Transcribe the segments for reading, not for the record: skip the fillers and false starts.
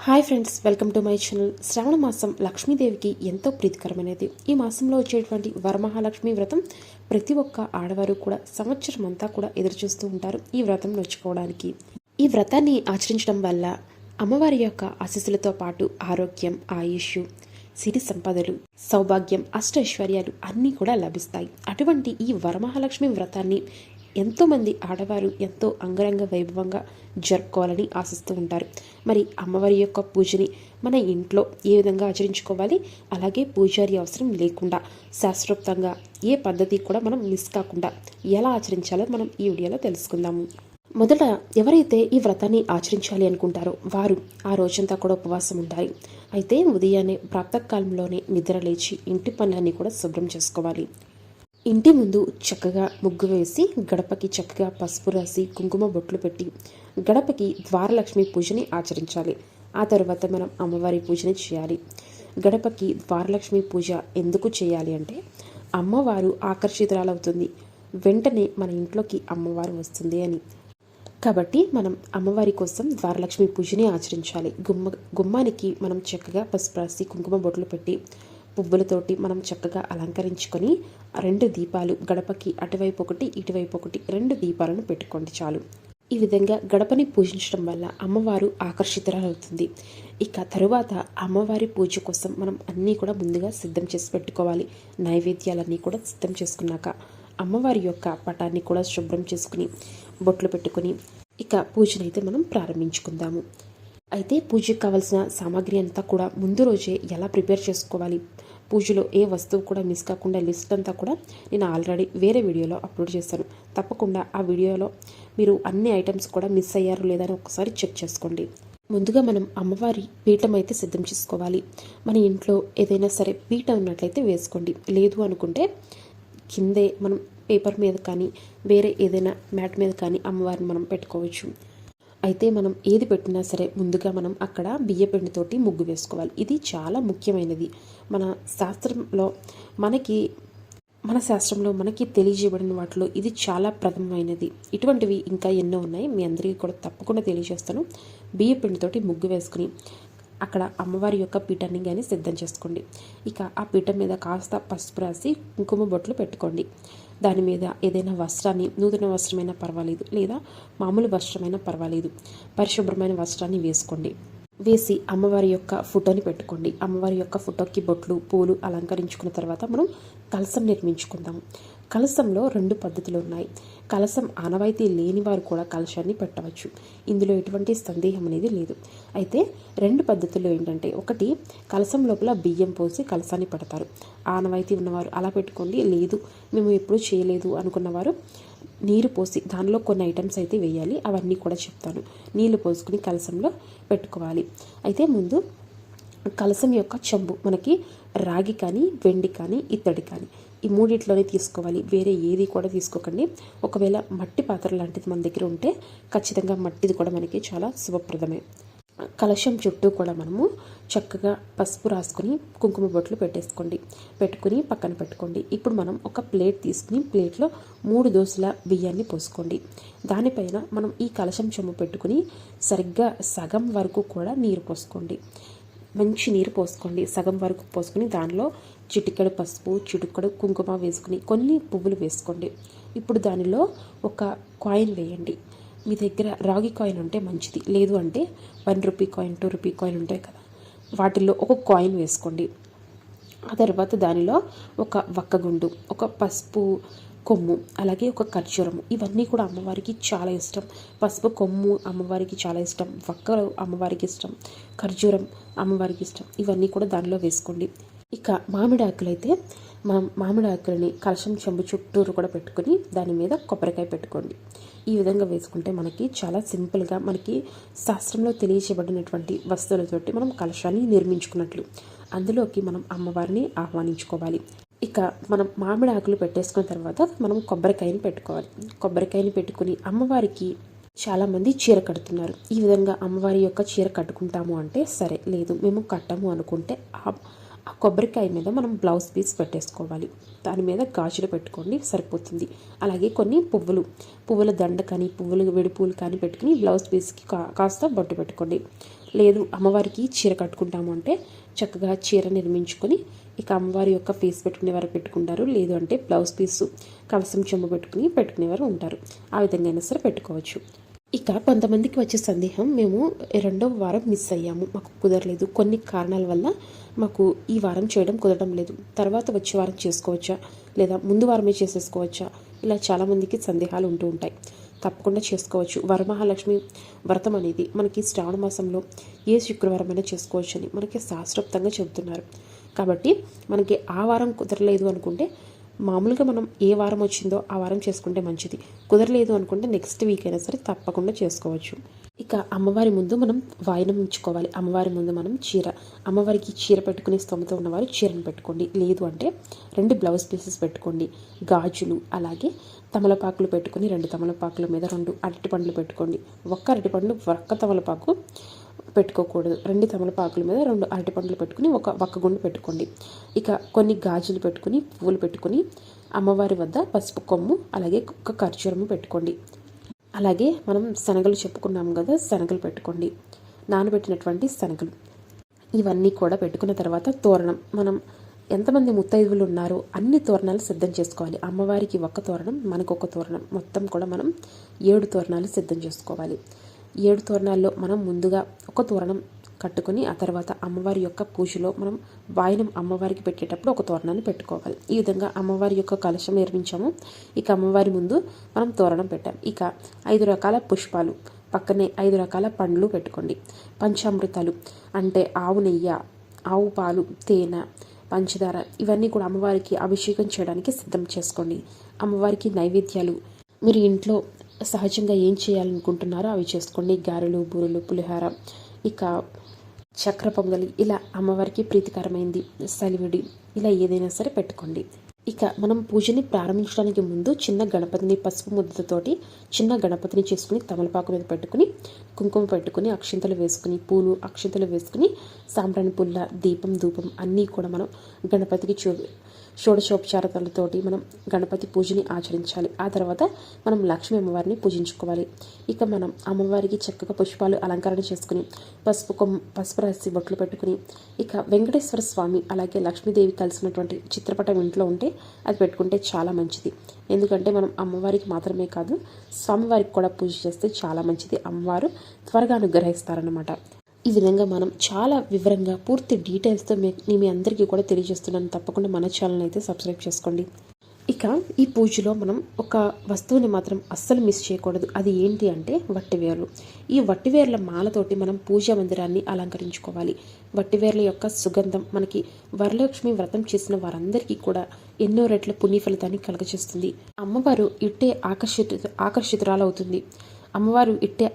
Hi friends, welcome to my channel. Shravana మాసం లక్ష్మీదేవికి ఎంతో ప్రీతికరమైనది. ఈ మాసంలో వచ్చేటువంటి వరమహాలక్ష్మి వ్రతం ప్రతి ఒక్క ఆడవారు కూడా సంవత్సరం అంతా కూడా ఎదురుచూస్తూ ఉంటారు ఈ వ్రతం నోచుకోవడానికి. ఈ వ్రతాన్ని ఆచరించడం వల్ల అమ్మవారి యొక్క ఆశీస్సులతో పాటు ఆరోగ్యం, ఆయుష్, సిరి సంపదలు, సౌభాగ్యం, అష్టైశ్వర్యాలు అన్నీ కూడా లభిస్తాయి. అటువంటి ఈ వరమహాలక్ష్మి వ్రతాన్ని ఎంతోమంది ఆడవారు ఎంతో అంగరంగ వైభవంగా జరుపుకోవాలని ఆశిస్తూ ఉంటారు. మరి అమ్మవారి యొక్క పూజని మన ఇంట్లో ఏ విధంగా ఆచరించుకోవాలి, అలాగే పూజారి అవసరం లేకుండా శాస్త్రోక్తంగా ఏ పద్ధతి కూడా మనం మిస్ కాకుండా ఎలా ఆచరించాలో మనం ఈ వీడియోలో తెలుసుకుందాము. మొదట ఎవరైతే ఈ వ్రతాన్ని ఆచరించాలి అనుకుంటారో వారు ఆ రోజంతా కూడా ఉపవాసం ఉండాలి. అయితే ఉదయాన్నే ప్రాతకాలంలోనే నిద్ర లేచి ఇంటి పనులన్నీ కూడా శుభ్రం చేసుకోవాలి. ఇంటి ముందు చక్కగా ముగ్గు వేసి గడపకి చక్కగా పసుపు రాసి కుంకుమ బొట్లు పెట్టి గడపకి ద్వారలక్ష్మి పూజని ఆచరించాలి. ఆ తర్వాత మనం అమ్మవారి పూజని చేయాలి. గడపకి ద్వారలక్ష్మి పూజ ఎందుకు చేయాలి అంటే అమ్మవారు ఆకర్షితురాలవుతుంది, వెంటనే మన ఇంట్లోకి అమ్మవారు వస్తుంది అని. కాబట్టి మనం అమ్మవారి కోసం ద్వారలక్ష్మి పూజని ఆచరించాలి. గుమ్మానికి మనం చక్కగా పసుపు రాసి కుంకుమ బొట్లు పెట్టి పువ్వులతోటి మనం చక్కగా అలంకరించుకొని 2 దీపాలు గడపకి అటువైపు ఒకటి ఇటువైపు ఒకటి 2 దీపాలను పెట్టుకోండి చాలు. ఈ విధంగా గడపని పూజించడం వల్ల అమ్మవారు ఆకర్షితురాలవుతుంది. ఇక తరువాత అమ్మవారి పూజ కోసం మనం అన్నీ కూడా ముందుగా సిద్ధం చేసి పెట్టుకోవాలి. నైవేద్యాలన్నీ కూడా సిద్ధం చేసుకున్నాక అమ్మవారి యొక్క పటాన్ని కూడా శుభ్రం చేసుకుని బొట్లు పెట్టుకుని ఇక పూజనైతే మనం ప్రారంభించుకుందాము. అయితే పూజకు కావాల్సిన సామాగ్రి అంతా కూడా ముందు రోజే ఎలా ప్రిపేర్ చేసుకోవాలి, పూజలో ఏ వస్తువు కూడా మిస్ కాకుండా లిస్ట్ అంతా కూడా నేను ఆల్రెడీ వేరే వీడియోలో అప్లోడ్ చేశాను. తప్పకుండా ఆ వీడియోలో మీరు అన్ని ఐటమ్స్ కూడా మిస్ అయ్యారు లేదా అని ఒకసారి చెక్ చేసుకోండి. ముందుగా మనం అమ్మవారి పీఠం అయితే సిద్ధం చేసుకోవాలి. మన ఇంట్లో ఏదైనా సరే పీఠం ఉన్నట్లయితే వేసుకోండి, లేదు అనుకుంటే కిందే మనం పేపర్ మీద కానీ వేరే ఏదైనా మ్యాట్ మీద కానీ అమ్మవారిని మనం పెట్టుకోవచ్చు. అయితే మనం ఏది పెట్టినా సరే ముందుగా మనం అక్కడ బియ్యపిండితోటి ముగ్గు వేసుకోవాలి. ఇది చాలా ముఖ్యమైనది. మన శాస్త్రంలో మనకి తెలియజేయబడిన వాటిలో ఇది చాలా ప్రథమమైనది. ఇటువంటివి ఇంకా ఎన్నో ఉన్నాయి, మీ అందరికీ కూడా తప్పకుండా తెలియజేస్తాను. బియ్యపిండితోటి ముగ్గు వేసుకుని అక్కడ అమ్మవారి యొక్క పీఠాన్ని కానీ సిద్ధం చేసుకోండి. ఇక ఆ పీఠం మీద కాస్త పసుపు రాసి కుంకుమ బొట్లు పెట్టుకోండి. దాని మీద ఏదైనా వస్త్రాన్ని, నూతన వస్త్రమైనా పర్వాలేదు లేదా మామూలు వస్త్రమైనా పర్వాలేదు, పరిశుభ్రమైన వస్త్రాన్ని వేసుకోండి. వేసి అమ్మవారి యొక్క ఫోటోని పెట్టుకోండి. అమ్మవారి యొక్క ఫోటోకి బొట్లు, పూలు అలంకరించుకున్న తర్వాత మనం కలశం నిర్మించుకుందాము. కలశంలో 2 పద్ధతులు ఉన్నాయి. కలశం ఆనవాయితీ లేని వారు కూడా కలశాన్ని పెట్టవచ్చు, ఇందులో ఎటువంటి సందేహం అనేది లేదు. అయితే 2 పద్ధతులు ఏంటంటే, ఒకటి కలశం లోపల బియ్యం పోసి కలశాన్ని పెడతారు. ఆనవాయితీ ఉన్నవారు అలా పెట్టుకోండి, లేదు మేము ఎప్పుడూ చేయలేదు అనుకున్నవారు నీరు పోసి దానిలో కొన్ని ఐటమ్స్ అయితే వేయాలి, అవన్నీ కూడా చెప్తాను. నీళ్లు పోసుకుని కలశంలో పెట్టుకోవాలి. అయితే ముందు కలశం యొక్క చెంబు మనకి రాగి కానీ వెండి కానీ ఇత్తడి కానీ ఈ మూడిట్లోనే తీసుకోవాలి, వేరే ఏది కూడా తీసుకోకండి. ఒకవేళ మట్టి పాత్ర లాంటిది మన దగ్గర ఉంటే ఖచ్చితంగా మట్టిది కూడా మనకి చాలా శుభప్రదమే. కలశం చుట్టూ కూడా మనము చక్కగా పసుపు రాసుకొని కుంకుమ బొట్లు పెట్టుకుని పక్కన పెట్టుకోండి. ఇప్పుడు మనం ఒక ప్లేట్ తీసుకుని ప్లేట్లో 3 దోసెల బియ్యాన్ని పోసుకోండి. దానిపైన మనం ఈ కలశం చెంబు పెట్టుకుని సరిగ్గా సగం వరకు కూడా నీరు పోసుకోండి. మంచి నీరు పోసుకోండి, సగం వరకు పోసుకుని దానిలో చిటికెడు పసుపు, చిటికెడు కుంకుమ వేసుకుని కొన్ని పువ్వులు వేసుకోండి. ఇప్పుడు దానిలో ఒక కాయిన్ వేయండి. మీ దగ్గర రాగి కాయిన్ ఉంటే మంచిది, లేదు అంటే 1 రూపీ కాయిన్, 2 రూపీ కాయిన్ ఉంటాయి కదా, వాటిల్లో ఒక కాయిన్ వేసుకోండి. ఆ తర్వాత దానిలో ఒక వక్కగుండు, ఒక పసుపు కొమ్ము, అలాగే ఒక ఖర్జూరము, ఇవన్నీ కూడా అమ్మవారికి చాలా ఇష్టం. పసుపు కొమ్ము అమ్మవారికి చాలా ఇష్టం, వక్కలు అమ్మవారికి ఇష్టం, ఖర్జూరం అమ్మవారికి ఇష్టం. ఇవన్నీ కూడా దానిలో వేసుకోండి. ఇక మామిడి ఆకులైతే మామిడి ఆకులని కలశం చెంబు చుట్టూరు కూడా పెట్టుకుని దాని మీద కొబ్బరికాయ పెట్టుకోండి. ఈ విధంగా వేసుకుంటే మనకి చాలా సింపుల్గా మనకి శాస్త్రంలో తెలియచేయబడినటువంటి వస్తువులతోటి మనం కలశాన్ని నిర్మించుకున్నట్లు అందులోకి మనం అమ్మవారిని ఆహ్వానించుకోవాలి. ఇక మనం మామిడి ఆకులు పెట్టేసుకున్న తర్వాత మనం కొబ్బరికాయని పెట్టుకోవాలి. కొబ్బరికాయని పెట్టుకుని అమ్మవారికి చాలామంది చీర కడుతున్నారు. ఈ విధంగా అమ్మవారి యొక్క చీర కట్టుకుంటాము అంటే సరే, లేదు మేము కట్టము అనుకుంటే ఆ కొబ్బరికాయ మీద మనం బ్లౌజ్ పీస్ పెట్టేసుకోవాలి. దాని మీద గాజులు పెట్టుకోండి, సరిపోతుంది. అలాగే కొన్ని పువ్వుల దండ కానీ విడి పువ్వులు కానీ పెట్టుకుని బ్లౌజ్ పీస్కి కాస్త బొట్టు పెట్టుకోండి. లేదు అమ్మవారికి చీర కట్టుకుంటాము అంటే చక్కగా చీర నిర్మించుకొని ఇక అమ్మవారి యొక్క ఫేస్ పెట్టుకునేవారు పెట్టుకుంటారు. లేదు అంటే బ్లౌజ్ పీసు కవసం చెంబు పెట్టుకునేవారు ఉంటారు. ఆ విధంగా అయినా సరే పెట్టుకోవచ్చు. ఇక కొంతమందికి వచ్చే సందేహం, మేము 2వ వారం మిస్ అయ్యాము, మాకు కుదరలేదు, కొన్ని కారణాల వల్ల మాకు ఈ వారం చేయడం కుదరడం లేదు, తర్వాత వచ్చే వారం చేసుకోవచ్చా లేదా ముందు వారమే చేసేసుకోవచ్చా, ఇలా చాలామందికి సందేహాలు ఉంటూ ఉంటాయి. తప్పకుండా చేసుకోవచ్చు. వరమహాలక్ష్మి వ్రతం అనేది మనకి శ్రావణ మాసంలో ఏ శుక్రవారం అయినా చేసుకోవచ్చు అని మనకి శాస్త్రోక్తంగా చెబుతున్నారు. కాబట్టి మనకి ఆ వారం కుదరలేదు అనుకుంటే మామూలుగా మనం ఏ వారం వచ్చిందో ఆ వారం చేసుకుంటే మంచిది. కుదరలేదు అనుకుంటే నెక్స్ట్ వీక్ అయినా సరే తప్పకుండా చేసుకోవచ్చు. ఇక అమ్మవారి ముందు మనం వాయినం ఉంచుకోవాలి. అమ్మవారి ముందు మనం అమ్మవారికి చీర పెట్టుకునే స్తోమత ఉన్నవారు చీరను పెట్టుకోండి. లేదు అంటే 2 బ్లౌజ్ పీసెస్ పెట్టుకోండి. గాజులు, అలాగే తమలపాకులు పెట్టుకుని 2 తమలపాకుల మీద 2 అరటిపండ్లు పెట్టుకోండి. ఒక్క అరటిపండు ఒక్క తమలపాకు పెట్టుకోకూడదు. 2 తమలపాకుల మీద 2 అరటిపండ్లు పెట్టుకుని ఒక వక్కగుండు పెట్టుకోండి. ఇక కొన్ని గాజులు పెట్టుకుని పువ్వులు పెట్టుకుని అమ్మవారి వద్ద పసుపు కొమ్ము, అలాగే ఒక ఖర్జూరము పెట్టుకోండి. అలాగే మనం శనగలు చెప్పుకున్నాము కదా, శనగలు పెట్టుకోండి. నానబెట్టినటువంటి శనగలు ఇవన్నీ కూడా పెట్టుకున్న తర్వాత తోరణం, మనం ఎంతమంది ముత్తైదువులు ఉన్నారో అన్ని తోరణాలు సిద్ధం చేసుకోవాలి. అమ్మవారికి ఒక తోరణం, మనకు ఒక తోరణం, మొత్తం కూడా మనం 7 తోరణాలు సిద్ధం చేసుకోవాలి. 7 తోరణాల్లో మనం ముందుగా ఒక తోరణం కట్టుకొని ఆ తర్వాత అమ్మవారి యొక్క పూజలో మనం వాయినం అమ్మవారికి పెట్టేటప్పుడు ఒక తోరణాన్ని పెట్టుకోవాలి. ఈ విధంగా అమ్మవారి యొక్క కలశం నిర్మించాము. ఇక అమ్మవారి ముందు మనం తోరణం పెట్టాం. ఇక 5 రకాల పుష్పాలు, పక్కనే 5 రకాల పండ్లు పెట్టుకోండి. పంచామృతాలు అంటే ఆవు నెయ్యి, ఆవు పాలు, తేనె, పంచదార ఇవన్నీ కూడా అమ్మవారికి అభిషేకం చేయడానికి సిద్ధం చేసుకోండి. అమ్మవారికి నైవేద్యాలు మీరు ఇంట్లో సహజంగా ఏం చేయాలనుకుంటున్నారో అవి చేసుకోండి. గారెలు, బూరెలు, పులిహార, ఇక చక్ర పొంగలి, ఇలా అమ్మవారికి ప్రీతికరమైంది సలివిడి, ఇలా ఏదైనా సరే పెట్టుకోండి. ఇక మనం పూజని ప్రారంభించడానికి ముందు చిన్న గణపతిని పసుపు ముద్దతోటి చిన్న గణపతిని చేసుకుని తమలపాకు మీద పెట్టుకుని కుంకుమ పెట్టుకుని అక్షింతలు వేసుకుని పూలు అక్షింతలు వేసుకుని సాంబ్రాణి పుల్ల, దీపం, ధూపం అన్నీ కూడా మనం గణపతికి షోడశోపచారాలతోటి మనం గణపతి పూజని ఆచరించాలి. ఆ తర్వాత మనం లక్ష్మీ అమ్మవారిని పూజించుకోవాలి. ఇక మనం అమ్మవారికి చక్కగా పుష్పాలు అలంకరణ చేసుకుని పసుపు రాసి బొట్లు పెట్టుకుని ఇక వెంకటేశ్వర స్వామి అలాగే లక్ష్మీదేవి కలిసినటువంటి చిత్రపటం ఇంట్లో ఉంటే అది పెట్టుకుంటే చాలా మంచిది. ఎందుకంటే మనం అమ్మవారికి మాత్రమే కాదు స్వామివారికి కూడా పూజ చేస్తే చాలా మంచిది. అమ్మవారు త్వరగా అనుగ్రహిస్తారన్నమాట. ఈ విధంగా మనం చాలా వివరంగా పూర్తి డీటెయిల్స్తో మీ అందరికీ కూడా తెలియజేస్తున్నాను. తప్పకుండా మన ఛానల్ అయితే సబ్స్క్రైబ్ చేసుకోండి. ఇక ఈ పూజలో మనం ఒక వస్తువుని మాత్రం అస్సలు మిస్ చేయకూడదు. అది ఏంటి అంటే వట్టివేర్లు. ఈ వట్టివేర్ల మాలతోటి మనం పూజా మందిరాన్ని అలంకరించుకోవాలి. వట్టివేర్ల యొక్క సుగంధం మనకి వరలక్ష్మి వ్రతం చేసిన వారందరికీ కూడా ఎన్నో రెట్ల పుణ్య ఫలితాన్ని కలుగజేస్తుంది. అమ్మవారు ఇట్టే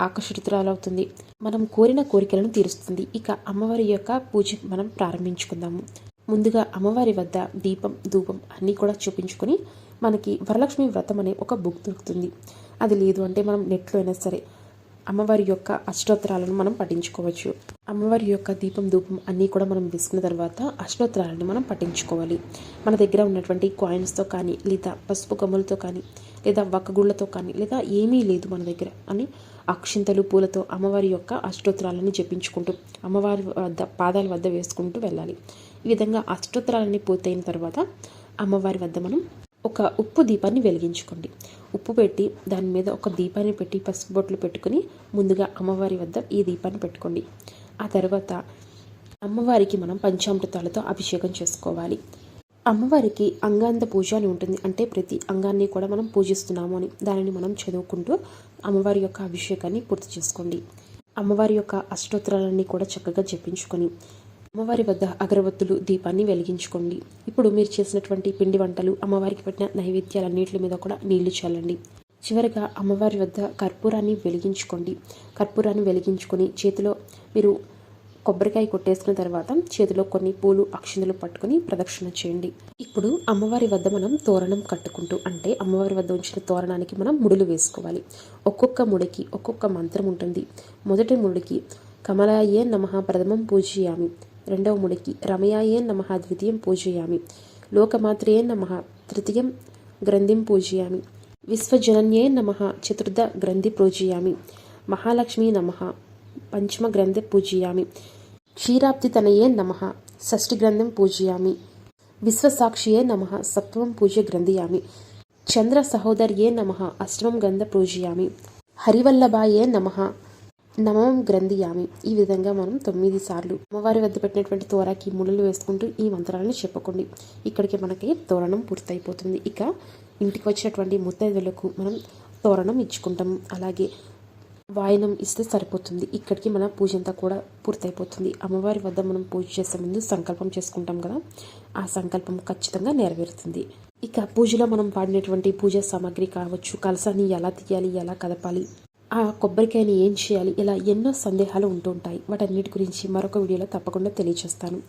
ఆకర్షితురాలవుతుంది. మనం కోరిన కోరికలను తీరుస్తుంది. ఇక అమ్మవారి యొక్క పూజ మనం ప్రారంభించుకుందాము. ముందుగా అమ్మవారి వద్ద దీపం, ధూపం అన్నీ కూడా చూపించుకొని మనకి వరలక్ష్మి వ్రతం అనే ఒక బుక్ దొరుకుతుంది. అది లేదు అంటే మనం నెట్లో అయినా సరే అమ్మవారి యొక్క అష్టోత్తరాలను మనం పఠించుకోవచ్చు. అమ్మవారి యొక్క దీపం, ధూపం అన్నీ కూడా మనం వేసుకున్న తర్వాత అష్టోత్తరాలను మనం పఠించుకోవాలి. మన దగ్గర ఉన్నటువంటి కాయిన్స్తో కానీ లేదా పసుపు కొమ్మలతో కానీ లేదా వక్కగుళ్ళతో కానీ లేదా ఏమీ లేదు మన దగ్గర అని అక్షింతలు, పూలతో అమ్మవారి యొక్క అష్టోత్తరాలను జపించుకుంటూ అమ్మవారి వద్ద పాదాల వద్ద వేసుకుంటూ వెళ్ళాలి. ఈ విధంగా అష్టోత్తరాలన్నీ పూర్తయిన తర్వాత అమ్మవారి వద్ద మనం ఒక ఉప్పు దీపాన్ని వెలిగించుకోండి. ఉప్పు పెట్టి దాని మీద ఒక దీపాన్ని పెట్టి పసుపు బొట్లు పెట్టుకుని ముందుగా అమ్మవారి వద్ద ఈ దీపాన్ని పెట్టుకోండి. ఆ తర్వాత అమ్మవారికి మనం పంచామృతాలతో అభిషేకం చేసుకోవాలి. అమ్మవారికి అంగాంత పూజ అని ఉంటుంది. అంటే ప్రతి అంగాన్ని కూడా మనం పూజిస్తున్నాము అని దానిని మనం చదువుకుంటూ అమ్మవారి యొక్క అభిషేకాన్ని పూర్తి చేసుకోండి. అమ్మవారి యొక్క అష్టోత్తరాలన్నీ కూడా చక్కగా జపించుకొని అమ్మవారి వద్ద అగరబత్తులు, దీపాన్ని వెలిగించుకోండి. ఇప్పుడు మీరు చేసినటువంటి పిండి వంటలు, అమ్మవారికి పెట్టిన నైవేద్యాలన్నింటి మీద కూడా నీళ్లు చల్లండి. చివరిగా అమ్మవారి వద్ద కర్పూరాన్ని వెలిగించుకోండి. కర్పూరాన్ని వెలిగించుకొని చేతిలో మీరు కొబ్బరికాయ కొట్టేసుకున్న తర్వాత చేతిలో కొన్ని పూలు, అక్షింతలు పట్టుకుని ప్రదక్షిణ చేయండి. ఇప్పుడు అమ్మవారి వద్ద మనం తోరణం కట్టుకుంటూ అంటే అమ్మవారి వద్ద ఉంచిన తోరణానికి మనం ముడులు వేసుకోవాలి. ఒక్కొక్క ముడికి ఒక్కొక్క మంత్రం ఉంటుంది. మొదటి ముడికి కమలాయే నమః ప్రథమం పూజయామి, రెండవ ముడికి రమయాయే నమః ద్వితీయం పూజయామి, లోకమాత్రయే నమః తృతీయం గ్రంథిం పూజయామి, విశ్వజనన్యే నమః చతుర్థ గ్రంథి పూజయామి, మహాలక్ష్మీ నమః పంచమ గ్రంథే పూజయామి. క్షీరాబ్ది తనయే నమః షష్ఠి గ్రంథం పూజయామి. విశ్వసాక్షియే నమః సప్తమం పూజ గ్రంథయామి. చంద్ర సహోదర్యే నమః అష్టమం గ్రంథ పూజయామి. హరివల్లభాయే నమః నవమం గ్రంథయామి. ఈ విధంగా మనం 9 సార్లు అమ్మవారి వద్ద పెట్టినటువంటి తోరాకి ముడులు వేసుకుంటూ ఈ మంత్రాలను చెప్పుకోండి. ఇక్కడికి మనకి తోరణం పూర్తయిపోతుంది. ఇక ఇంటికి వచ్చినటువంటి ముత్తైదులకు మనం తోరణం ఇచ్చుకుంటాం. అలాగే వాయనం ఇస్తే సరిపోతుంది. ఇక్కడికి మన పూజ అంతా కూడా పూర్తయిపోతుంది. అమ్మవారి వద్ద మనం పూజ చేసే ముందు సంకల్పం చేసుకుంటాం కదా, ఆ సంకల్పం ఖచ్చితంగా నెరవేరుతుంది. ఇక పూజలో మనం వాడినటువంటి పూజా సామాగ్రి కావచ్చు, కలసాన్ని ఎలా తీయాలి, ఎలా కదపాలి, ఆ కొబ్బరికాయని ఏం చేయాలి, ఇలా ఎన్నో సందేహాలు ఉంటూ ఉంటాయి. వాటన్నిటి గురించి మరొక వీడియోలో తప్పకుండా తెలియజేస్తాను.